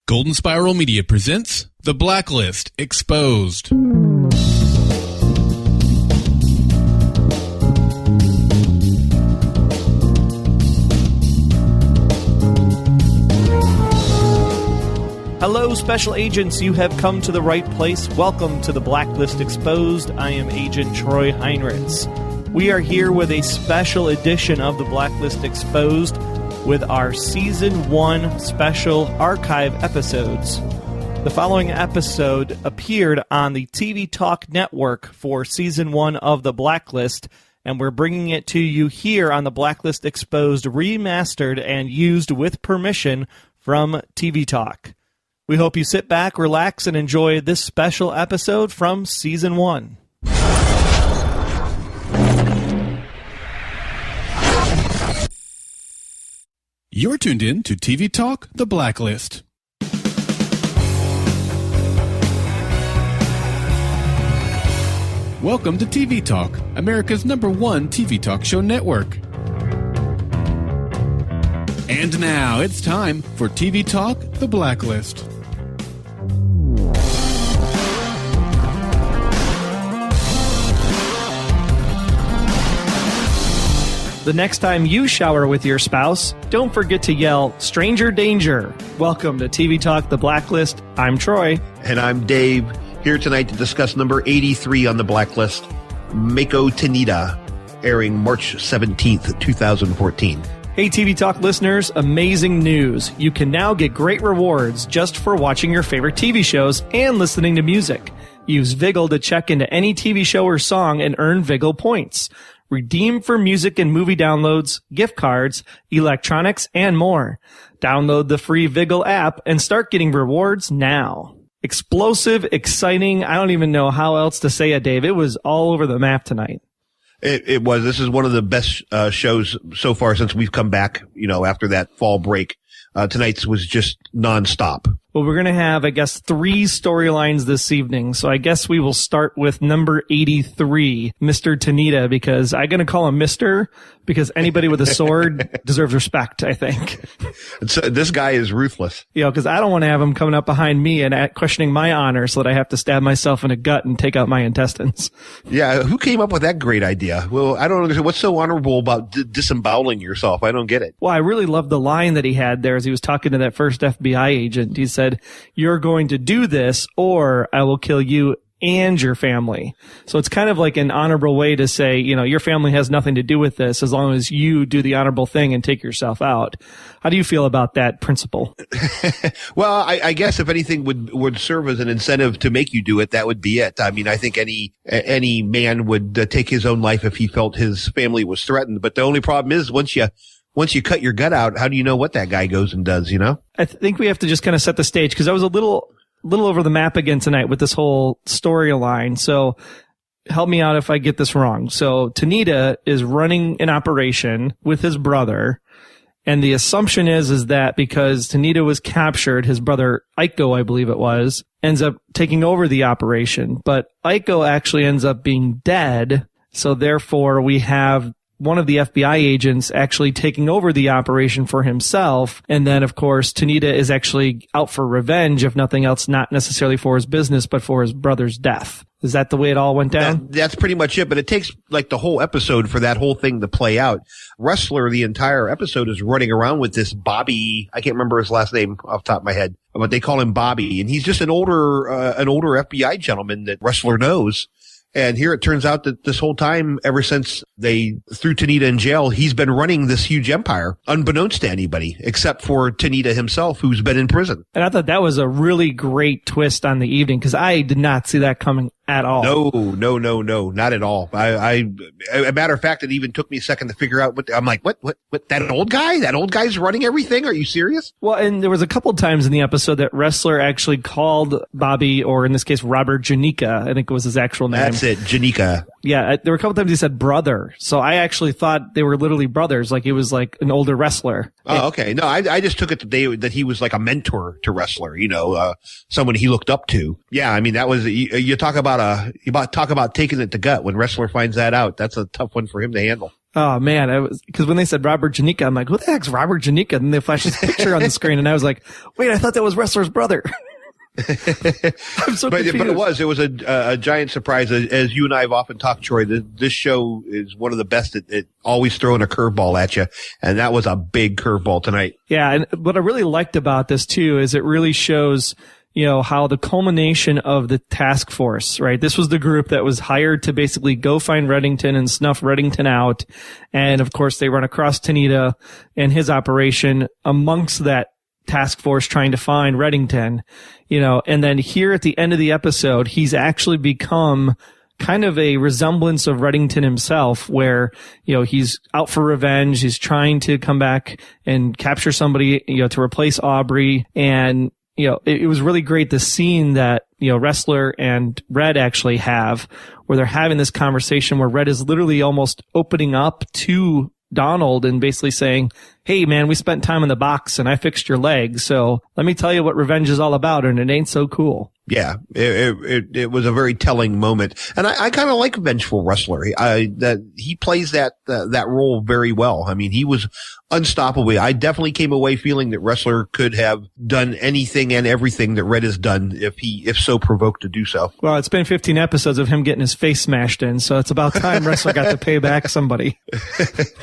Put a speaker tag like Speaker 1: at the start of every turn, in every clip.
Speaker 1: Golden Spiral Media presents The Blacklist Exposed.
Speaker 2: Hello, special agents. You have come to the right place. Welcome to The Blacklist Exposed. I am Agent Troy Heinrichs. We are here with a special edition of The Blacklist Exposed with our Season 1 special archive episodes. The following episode appeared on the TV Talk Network for Season 1 of The Blacklist, and we're bringing it to you here on The Blacklist Exposed, remastered and used with permission from TV Talk. We hope you sit back, relax, and enjoy this special episode from Season 1.
Speaker 1: You're tuned in to TV Talk, The Blacklist. Welcome to TV Talk, America's #1 TV talk show network. And now it's time for TV Talk, The Blacklist.
Speaker 2: The next time you shower with your spouse, don't forget to yell, "Stranger Danger!" Welcome to TV Talk, The Blacklist. I'm Troy.
Speaker 3: And I'm Dave, here tonight to discuss number 83 on the Blacklist, Mako Tanida, airing March 17th, 2014.
Speaker 2: Hey, TV Talk listeners, amazing news. You can now get great rewards just for watching your favorite TV shows and listening to music. Use Viggle to check into any TV show or song and earn Viggle points. Redeem for music and movie downloads, gift cards, electronics, and more. Download the free Viggle app and start getting rewards now. Explosive, exciting, I don't even know how else to say it, Dave. It was all over the map tonight.
Speaker 3: It was. This is one of the best shows so far since we've come back, after that fall break. Tonight's was just nonstop.
Speaker 2: Well, we're going to have, I guess, 3 storylines this evening. So I guess we will start with number 83, Mr. Tanida, because I'm going to call him Mr. because anybody with a sword deserves respect, I think.
Speaker 3: This guy is ruthless.
Speaker 2: Because I don't want to have him coming up behind me and questioning my honor so that I have to stab myself in the gut and take out my intestines.
Speaker 3: Yeah, who came up with that great idea? Well, I don't understand. What's so honorable about disemboweling yourself? I don't get it.
Speaker 2: Well, I really loved the line that he had there as he was talking to that first FBI agent. He said, "You're going to do this or I will kill you and your family." So it's kind of like an honorable way to say, your family has nothing to do with this as long as you do the honorable thing and take yourself out. How do you feel about that principle?
Speaker 3: Well, I guess if anything would serve as an incentive to make you do it, that would be it. I mean, I think any man would take his own life if he felt his family was threatened. But the only problem is once you cut your gut out, how do you know what that guy goes and does, I
Speaker 2: think we have to just kind of set the stage because I was a little over the map again tonight with this whole storyline. So help me out if I get this wrong. So Tanida is running an operation with his brother. And the assumption is that because Tanida was captured, his brother Aiko, I believe it was, ends up taking over the operation. But Aiko actually ends up being dead. So therefore we have one of the FBI agents actually taking over the operation for himself. And then, of course, Tanida is actually out for revenge, if nothing else, not necessarily for his business, but for his brother's death. Is that the way it all went down?
Speaker 3: That's pretty much it, but it takes like the whole episode for that whole thing to play out. Ressler, the entire episode, is running around with this Bobby, I can't remember his last name off the top of my head, but they call him Bobby. And he's just an older FBI gentleman that Ressler knows. And here it turns out that this whole time, ever since they threw Tanida in jail, he's been running this huge empire, unbeknownst to anybody, except for Tanida himself, who's been in prison.
Speaker 2: And I thought that was a really great twist on the evening, because I did not see that coming at all.
Speaker 3: No, not at all. A matter of fact, it even took me a second to figure out what, I'm like, what, that old guy? That old guy's running everything? Are you serious?
Speaker 2: Well, and there was a couple of times in the episode that Ressler actually called Bobby, or in this case, Robert Jonica, I think was his actual name.
Speaker 3: That's it, Jonica.
Speaker 2: Yeah, there were a couple times he said brother. So I actually thought they were literally brothers, like he was like an older wrestler.
Speaker 3: Oh, okay. No, I just took it that he was like a mentor to Ressler, someone he looked up to. Yeah, I mean, that was, you talk about taking it to gut when Ressler finds that out. That's a tough one for him to handle.
Speaker 2: Oh man, because when they said Robert Jonica, I'm like, who the heck's Robert Jonica? And they flashed his picture on the screen, and I was like, wait, I thought that was Ressler's brother. I'm so confused.
Speaker 3: But it was a giant surprise. As you and I have often talked, Troy, this show is one of the best at always throwing a curveball at you, and that was a big curveball tonight.
Speaker 2: Yeah, and what I really liked about this too is it really shows, how the culmination of the task force, right? This was the group that was hired to basically go find Reddington and snuff Reddington out. And of course, they run across Tanida and his operation amongst that task force trying to find Reddington, and then here at the end of the episode, he's actually become kind of a resemblance of Reddington himself, where, he's out for revenge. He's trying to come back and capture somebody, to replace Aubrey. And it was really great, the scene that, Ressler and Red actually have, where they're having this conversation where Red is literally almost opening up to Donald and basically saying, hey man, we spent time in the box and I fixed your leg. So let me tell you what revenge is all about. And it ain't so cool.
Speaker 3: Yeah, it was a very telling moment, and I kind of like vengeful Ressler. He plays that role very well. I mean, he was unstoppable. I definitely came away feeling that Ressler could have done anything and everything that Red has done if so provoked to do so.
Speaker 2: Well, it's been 15 episodes of him getting his face smashed in, so it's about time Ressler got to pay back somebody.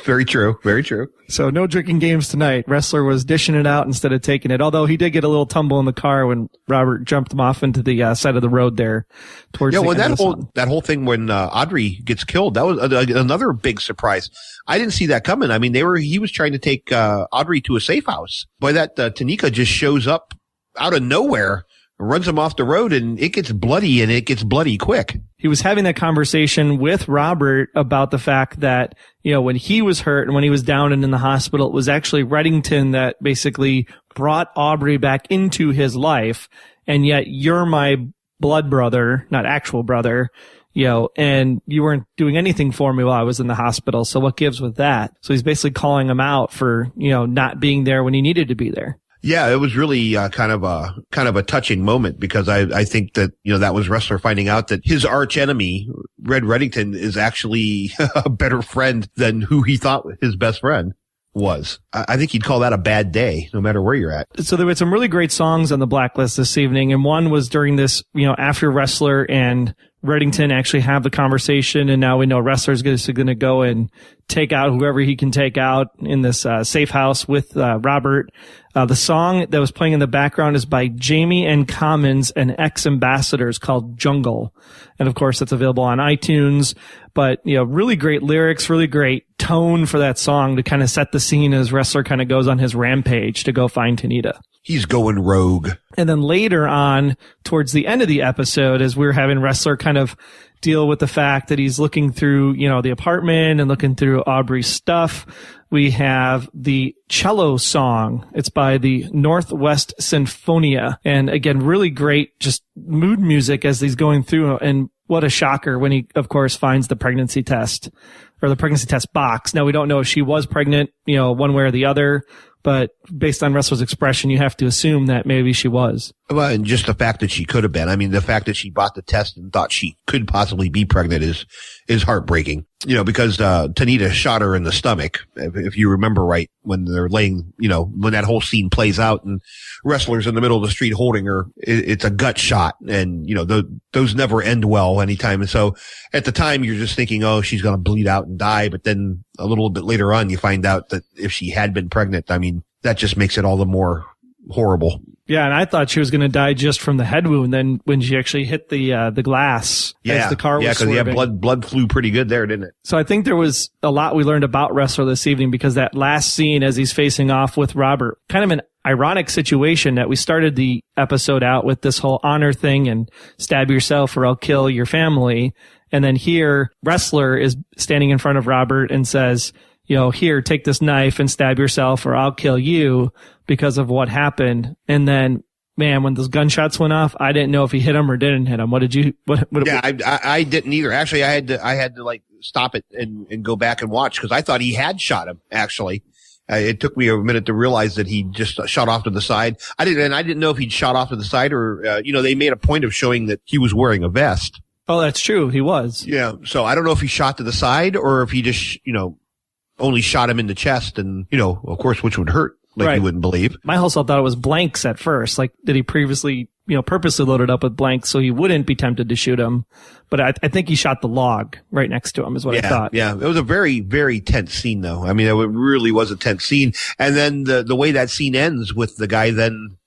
Speaker 3: Very true. Very true.
Speaker 2: So no drinking games tonight. Ressler was dishing it out instead of taking it, although he did get a little tumble in the car when Robert jumped him off into the side of the road there. Towards
Speaker 3: that whole thing when Audrey gets killed, that was another big surprise. I didn't see that coming. I mean, he was trying to take Audrey to a safe house. Boy, that Tanika just shows up out of nowhere, runs him off the road, and it gets bloody, and it gets bloody quick.
Speaker 2: He was having that conversation with Robert about the fact that, when he was hurt and when he was down and in the hospital, it was actually Reddington that basically brought Aubrey back into his life. And yet you're my blood brother, not actual brother, and you weren't doing anything for me while I was in the hospital. So what gives with that? So he's basically calling him out for, not being there when he needed to be there.
Speaker 3: Yeah, it was really kind of a touching moment, because I think that, that was Ressler finding out that his arch enemy, Red Reddington, is actually a better friend than who he thought his best friend was. I think he'd call that a bad day, no matter where you're at. So
Speaker 2: there were some really great songs on the Blacklist this evening, and one was during this, after Ressler and Reddington actually have the conversation, and now we know Ressler's going to go and take out whoever he can take out in this safe house with Robert. The song that was playing in the background is by Jamie and Commons and ex-ambassadors, called Jungle. And of course, that's available on iTunes. But, really great lyrics, really great tone for that song to kind of set the scene as Ressler kind of goes on his rampage to go find Tanida.
Speaker 3: He's going rogue.
Speaker 2: And then later on, towards the end of the episode, as we're having Ressler kind of deal with the fact that he's looking through, the apartment and looking through Aubrey's stuff, we have the cello song. It's by the Northwest Sinfonia. And again, really great, just mood music as he's going through. And what a shocker when he, of course, finds the pregnancy test, or the pregnancy test box. Now, we don't know if she was pregnant, one way or the other, but based on Ressler's expression, you have to assume that maybe she was.
Speaker 3: Well, and just the fact that she could have been. I mean, the fact that she bought the test and thought she could possibly be pregnant is heartbreaking. Because Tanida shot her in the stomach, if you remember right, when they're laying, when that whole scene plays out and Ressler's in the middle of the street holding her, it's a gut shot, and those never end well anytime. And so at the time you're just thinking, oh, she's going to bleed out and die, but then a little bit later on you find out that if she had been pregnant, I mean, that just makes it all the more horrible.
Speaker 2: Yeah, and I thought she was going to die just from the head wound. Then when she actually hit the glass, as the car was swerving.
Speaker 3: Yeah, because blood flew pretty good there, didn't it?
Speaker 2: So I think there was a lot we learned about Ressler this evening, because that last scene as he's facing off with Robert, kind of an ironic situation that we started the episode out with this whole honor thing and stab yourself or I'll kill your family. And then here, Ressler is standing in front of Robert and says, here, take this knife and stab yourself or I'll kill you because of what happened. And then, man, when those gunshots went off, I didn't know if he hit him or didn't hit him. What did you,
Speaker 3: I didn't either. Actually, I had to like stop it and go back and watch, because I thought he had shot him, actually. It took me a minute to realize that he just shot off to the side. I didn't know if he'd shot off to the side or, they made a point of showing that he was wearing a vest.
Speaker 2: Oh, that's true. He was.
Speaker 3: Yeah. So I don't know if he shot to the side or if he just, only shot him in the chest and, of course, which would hurt like
Speaker 2: Right.
Speaker 3: you wouldn't believe.
Speaker 2: My whole self thought it was blanks at first. Like, did he previously, purposely loaded up with blanks so he wouldn't be tempted to shoot him? But I think he shot the log right next to him is what I thought.
Speaker 3: Yeah. It was a very, very tense scene, though. I mean, it really was a tense scene. And then the way that scene ends with the guy then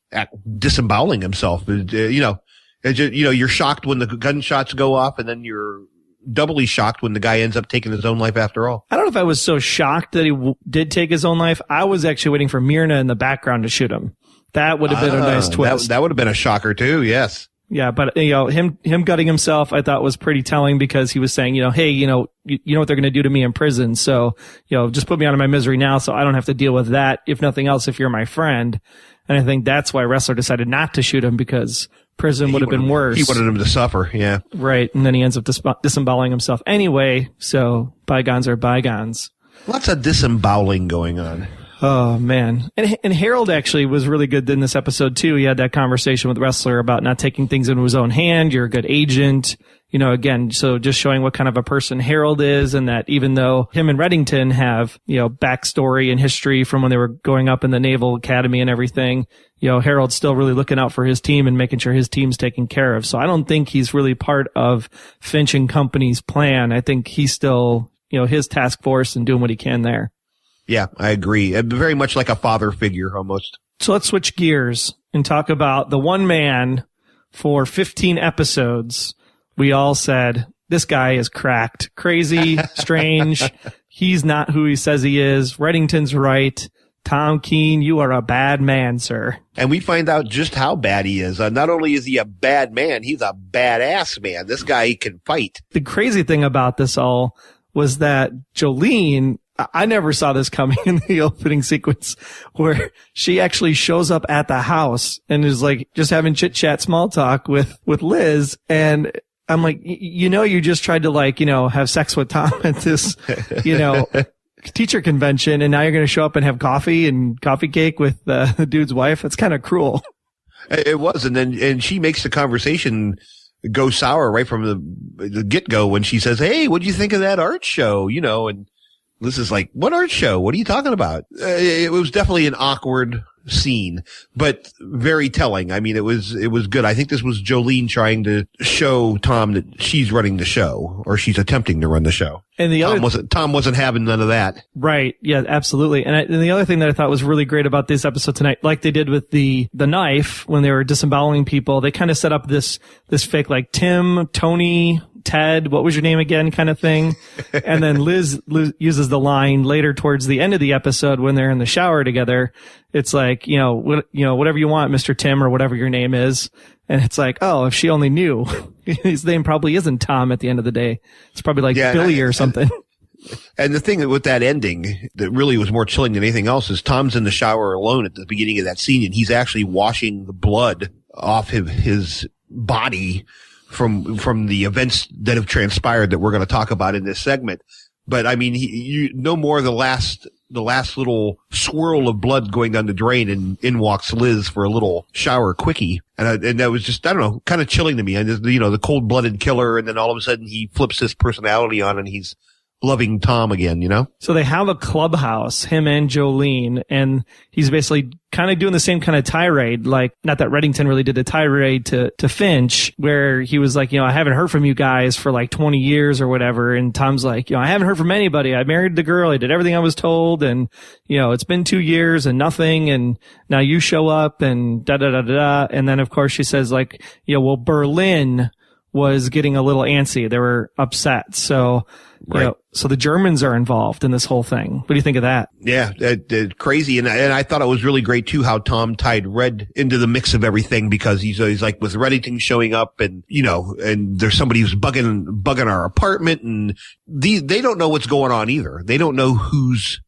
Speaker 3: disemboweling himself, you're shocked when the gunshots go off, and then you're doubly shocked when the guy ends up taking his own life after all.
Speaker 2: I don't know if I was so shocked that he did take his own life. I was actually waiting for Myrna in the background to shoot him. That would have been a nice twist.
Speaker 3: That would have been a shocker too. Yes.
Speaker 2: Yeah, but him gutting himself, I thought was pretty telling because he was saying, hey, you know what they're going to do to me in prison, so just put me out of my misery now, so I don't have to deal with that. If nothing else, if you're my friend, and I think that's why Ressler decided not to shoot him because prison would have been worse.
Speaker 3: He wanted him to suffer. Yeah.
Speaker 2: Right, and then he ends up disemboweling himself anyway. So bygones are bygones.
Speaker 3: Lots of disemboweling going on.
Speaker 2: Oh, man. And Harold actually was really good in this episode, too. He had that conversation with Ressler about not taking things into his own hand. You're a good agent. Again, so just showing what kind of a person Harold is, and that even though him and Reddington have, backstory and history from when they were going up in the Naval Academy and everything, Harold's still really looking out for his team and making sure his team's taken care of. So I don't think he's really part of Finch and Company's plan. I think he's still, his task force and doing what he can there.
Speaker 3: Yeah, I agree. Very much like a father figure almost.
Speaker 2: So let's switch gears and talk about the one man for 15 episodes. We all said, this guy is cracked, crazy, strange. He's not who he says he is. Reddington's right. Tom Keene, you are a bad man, sir.
Speaker 3: And we find out just how bad he is. Not only is he a bad man, he's a badass man. This guy can fight.
Speaker 2: The crazy thing about this all was that Jolene, I never saw this coming in the opening sequence where she actually shows up at the house and is like just having chit chat, small talk with Liz. And I'm like, you just tried to have sex with Tom at this, teacher convention. And now you're going to show up and have coffee and coffee cake with the dude's wife. It's kind of cruel.
Speaker 3: It was. And she makes the conversation go sour right from the get-go when she says, hey, what'd you think of that art show? And Liz is like, what art show? What are you talking about? It was definitely an awkward scene, but very telling. I mean, it was good. I think this was Jolene trying to show Tom that she's running the show, or she's attempting to run the show. And Tom wasn't having none of that.
Speaker 2: Right. Yeah, absolutely. And the other thing that I thought was really great about this episode tonight, like they did with the knife when they were disemboweling people, they kind of set up this fake like Tim, Tony, Ted, what was your name again kind of thing. And then Liz uses the line later towards the end of the episode when they're in the shower together. It's like, whatever you want, Mr. Tim, or whatever your name is. And it's like, oh, if she only knew. His name probably isn't Tom at the end of the day. It's probably like Billy or something.
Speaker 3: And the thing with that ending that really was more chilling than anything else is Tom's in the shower alone at the beginning of that scene, and he's actually washing the blood off his body from the events that have transpired that we're going to talk about in this segment. But I mean, you no more the last little swirl of blood going down the drain, and in walks Liz for a little shower quickie. And that was just, I don't know, kind of chilling to me. And the cold-blooded killer, and then all of a sudden he flips his personality on and he's loving Tom again, So they have a clubhouse, him and Jolene, and he's basically kind of doing the same kind of tirade, like, not that Reddington really did a tirade to Finch, where he was like, I haven't heard from you guys for like 20 years or whatever. And Tom's like, I haven't heard from anybody. I married the girl. I did everything I was told. And, it's been 2 years and nothing. And now you show up and da-da-da-da-da. And then, of course, she says like, well, Berlin was getting a little antsy. They were upset. So, right.
Speaker 2: So the Germans are involved in this whole thing. What do you think of that?
Speaker 3: Yeah, crazy. And I thought it was really great too how Tom tied Red into the mix of everything, because he's like with Reddington showing up, and and there's somebody who's bugging our apartment, and they don't know what's going on either. They don't know who's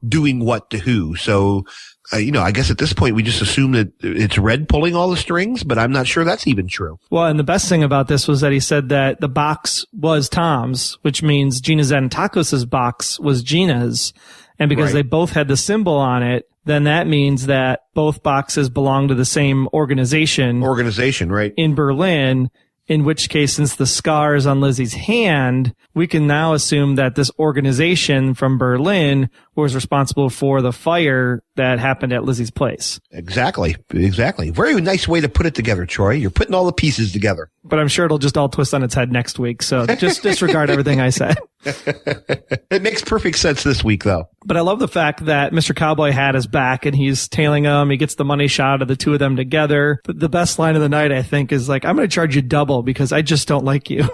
Speaker 3: doing what to who. So I guess at this point we just assume that it's Red pulling all the strings, but I'm not sure that's even true.
Speaker 2: Well, and the best thing about this was that he said that the box was Tom's, which means Gina Xanatakos' box was Gina's. And because they both had the symbol on it, then that means that both boxes belong to the same organization.
Speaker 3: Right.
Speaker 2: In Berlin. In which case, since the scar is on Lizzie's hand, we can now assume that this organization from Berlin was responsible for the fire that happened at Lizzie's place.
Speaker 3: Exactly. Very nice way to put it together, Troy. You're putting all the pieces together.
Speaker 2: But I'm sure it'll just all twist on its head next week. So just disregard everything I said.
Speaker 3: It makes perfect sense this week, though.
Speaker 2: But I love the fact that Mr. Cowboy Hat is back and he's tailing them. He gets the money shot of the two of them together. But the best line of the night, I think, is like, I'm going to charge you double because I just don't like you.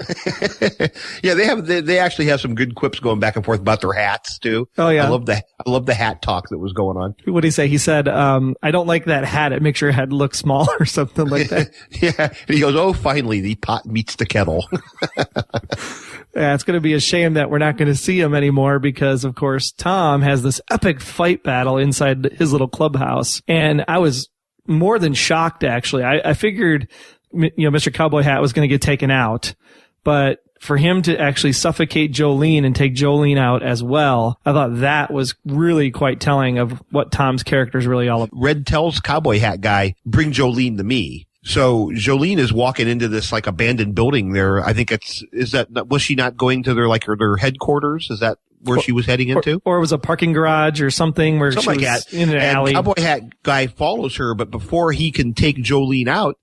Speaker 3: Yeah, they actually have some good quips going back and forth about their hats too.
Speaker 2: Oh yeah.
Speaker 3: I love the hat talk that was going on.
Speaker 2: What did he say? He said, I don't like that hat. It makes your head look small or something like that.
Speaker 3: Yeah. And he goes, oh, finally the pot meets the kettle.
Speaker 2: Yeah, it's going to be a shame that we're not going to see him anymore because, of course, Tom has this epic fight battle inside his little clubhouse. And I was more than shocked, actually. I figured, Mr. Cowboy Hat was going to get taken out. But for him to actually suffocate Jolene and take Jolene out as well, I thought that was really quite telling of what Tom's character is really all about.
Speaker 3: Red tells Cowboy Hat guy, bring Jolene to me. So Jolene is walking into this like abandoned building there. I think was she not going to their headquarters? Is that where she was heading into?
Speaker 2: Or it was a parking garage or something where
Speaker 3: something
Speaker 2: she
Speaker 3: like
Speaker 2: was
Speaker 3: that.
Speaker 2: in an alley.
Speaker 3: Cowboy Hat guy follows her, but before he can take Jolene out,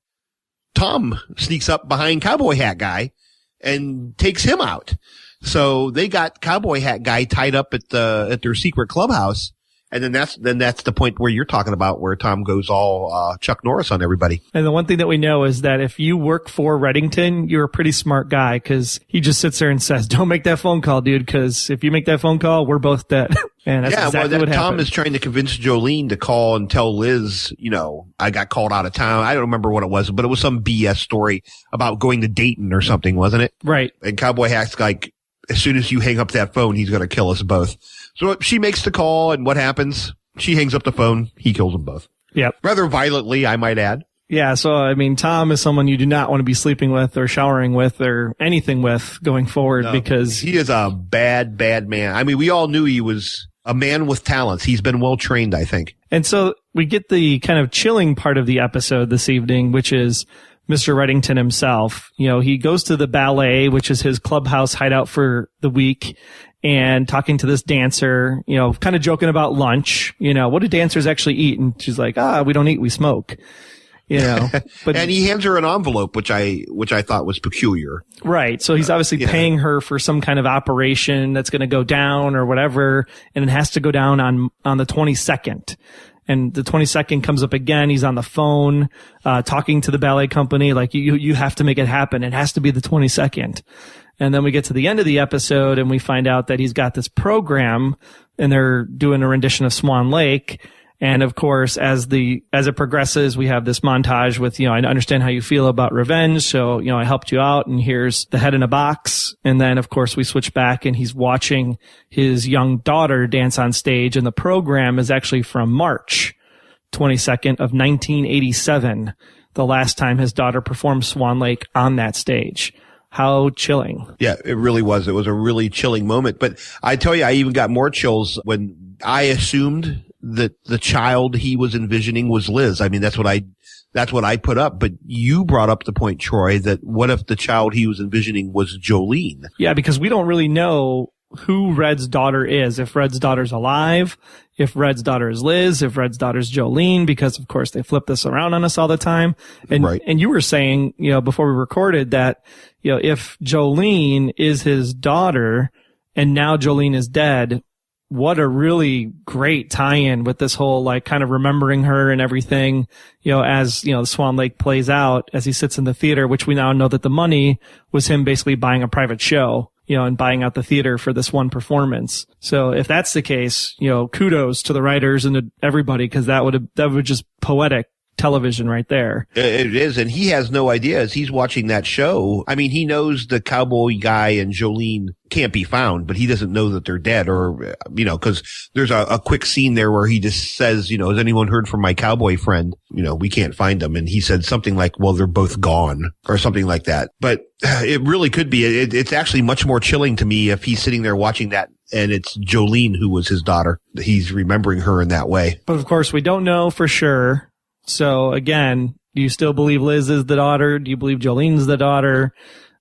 Speaker 3: Tom sneaks up behind Cowboy Hat guy and takes him out. So they got Cowboy Hat guy tied up at their secret clubhouse. And then that's the point where you're talking about where Tom goes all Chuck Norris on everybody.
Speaker 2: And the one thing that we know is that if you work for Reddington, you're a pretty smart guy because he just sits there and says, don't make that phone call, dude, because if you make that phone call, we're both dead. And that's exactly what happened.
Speaker 3: Tom is trying to convince Jolene to call and tell Liz, I got called out of town. I don't remember what it was, but it was some BS story about going to Dayton or something, wasn't it?
Speaker 2: Right.
Speaker 3: And Cowboy Hat's like, as soon as you hang up that phone, he's going to kill us both. So she makes the call, and what happens? She hangs up the phone. He kills them both.
Speaker 2: Yep.
Speaker 3: Rather violently, I might add.
Speaker 2: Yeah, so, I mean, Tom is someone you do not want to be sleeping with or showering with or anything with going forward because
Speaker 3: he is a bad, bad man. I mean, we all knew he was a man with talents. He's been well trained, I think.
Speaker 2: And so we get the kind of chilling part of the episode this evening, which is Mr. Reddington himself. He goes to the ballet, which is his clubhouse hideout for the week, and talking to this dancer, kind of joking about lunch. What do dancers actually eat? And she's like, we don't eat, we smoke. But
Speaker 3: and he hands her an envelope, which I thought was peculiar.
Speaker 2: Right. So he's obviously paying her for some kind of operation that's going to go down or whatever. And it has to go down on the 22nd. And the 22nd comes up again. He's on the phone, talking to the ballet company. Like, you have to make it happen. It has to be the 22nd. And then we get to the end of the episode and we find out that he's got this program and they're doing a rendition of Swan Lake. And of course, as it progresses, we have this montage with, I understand how you feel about revenge. So, I helped you out and here's the head in a box. And then of course we switch back and he's watching his young daughter dance on stage. And the program is actually from March 22nd of 1987. The last time his daughter performed Swan Lake on that stage. How chilling. Yeah,
Speaker 3: it really was. It was a really chilling moment. But I tell you, I even got more chills when I assumed that the child he was envisioning was Liz. I mean, that's what I put up. But you brought up the point, Troy, that what if the child he was envisioning was Jolene?
Speaker 2: Yeah, because we don't really know who Red's daughter is. If Red's daughter's alive, if Red's daughter is Liz, if Red's daughter's Jolene, because of course they flip this around on us all the time. And,
Speaker 3: right.
Speaker 2: And you were saying, before we recorded that, if Jolene is his daughter and now Jolene is dead, what a really great tie-in with this whole, kind of remembering her and everything, as, the Swan Lake plays out as he sits in the theater, which we now know that the money was him basically buying a private show, and buying out the theater for this one performance. So if that's the case, kudos to the writers and to everybody, because that would just poetic television right there.
Speaker 3: It is, and he has no idea as he's watching that show. I mean, he knows the cowboy guy and Jolene can't be found, but he doesn't know that they're dead or, because there's a quick scene there where he just says, has anyone heard from my cowboy friend? We can't find them. And he said something like, well, they're both gone or something like that. But it really could be. It's actually much more chilling to me if he's sitting there watching that and it's Jolene who was his daughter. He's remembering her in that way.
Speaker 2: But of course, we don't know for sure. So again, Do you still believe Liz is the daughter? Do you believe Jolene's the daughter?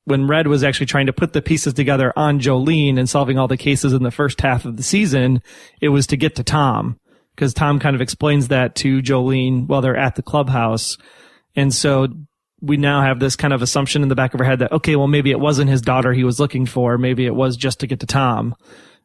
Speaker 2: When Red was actually trying to put the pieces together on Jolene and solving all the cases in the first half of the season, it was to get to Tom, because Tom kind of explains that to Jolene while they're at the clubhouse. And so we now have this kind of assumption in the back of our head that, okay, well, maybe it wasn't his daughter he was looking for. Maybe it was just to get to Tom,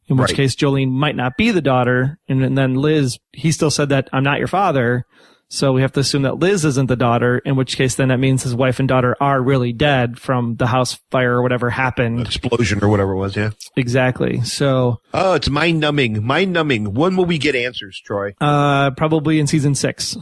Speaker 2: in which case Jolene might not be the daughter. And then Liz, he still said that I'm not your father. So we have to assume that Liz isn't the daughter, in which case then that means his wife and daughter are really dead from the house fire or whatever happened.
Speaker 3: Explosion or whatever it was, yeah.
Speaker 2: Exactly. So.
Speaker 3: Oh, it's mind-numbing. Mind-numbing. When will we get answers, Troy?
Speaker 2: Probably in season 6.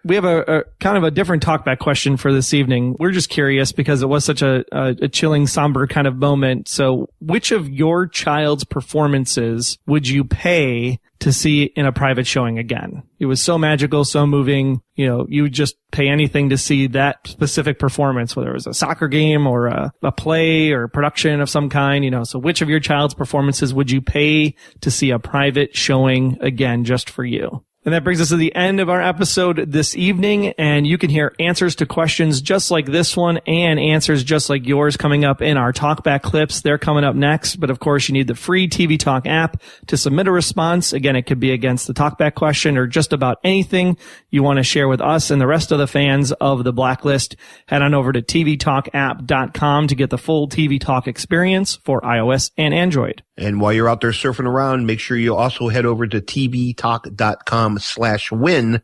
Speaker 2: We have a kind of a different talkback question for this evening. We're just curious because it was such a chilling, somber kind of moment. So which of your child's performances would you pay to see in a private showing again? It was so magical, so moving. You know, you would just pay anything to see that specific performance, whether it was a soccer game or a play or production of some kind, you know. So which of your child's performances would you pay to see a private showing again just for you? And that brings us to the end of our episode this evening, and you can hear answers to questions just like this one and answers just like yours coming up in our talkback clips. They're coming up next, but of course you need the free TV Talk app to submit a response. Again, it could be against the talkback question or just about anything you want to share with us and the rest of the fans of the Blacklist. Head on over to tvtalkapp.com to get the full TV Talk experience for iOS and Android.
Speaker 3: And while you're out there surfing around, make sure you also head over to tvtalk.com/win,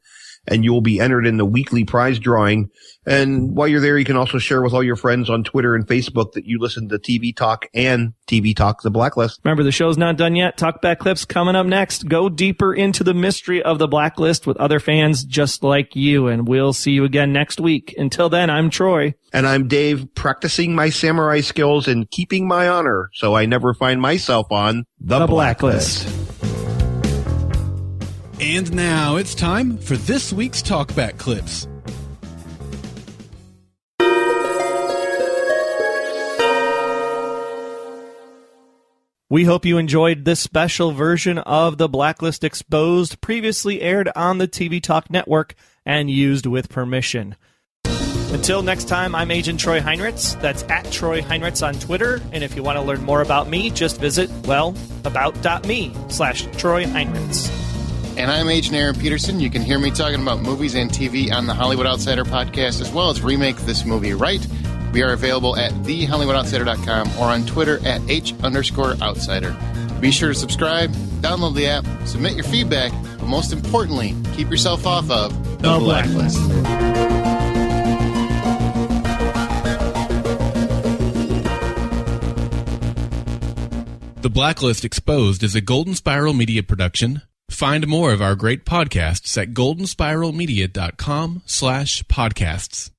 Speaker 3: and you'll be entered in the weekly prize drawing. And while you're there, you can also share with all your friends on Twitter and Facebook that you listen to TV Talk and TV Talk The Blacklist.
Speaker 2: Remember, the show's not done yet. Talkback clips coming up next. Go deeper into the mystery of The Blacklist with other fans just like you, and we'll see you again next week. Until then, I'm Troy.
Speaker 3: And I'm Dave, practicing my samurai skills and keeping my honor so I never find myself on The Blacklist.
Speaker 1: And now it's time for this week's Talkback Clips.
Speaker 2: We hope you enjoyed this special version of The Blacklist Exposed, previously aired on the TV Talk Network and used with permission. Until next time, I'm Agent Troy Heinritz. That's at Troy Heinritz on Twitter. And if you want to learn more about me, just visit, about.me/Troy Heinritz.
Speaker 4: And I'm Agent Aaron Peterson. You can hear me talking about movies and TV on the Hollywood Outsider podcast, as well as Remake This Movie Right. We are available at thehollywoodoutsider.com or on Twitter at H_outsider. Be sure to subscribe, download the app, submit your feedback, but most importantly, keep yourself off of The Blacklist.
Speaker 1: The Blacklist Exposed is a Golden Spiral Media production. Find more of our great podcasts at goldenspiralmedia.com/podcasts.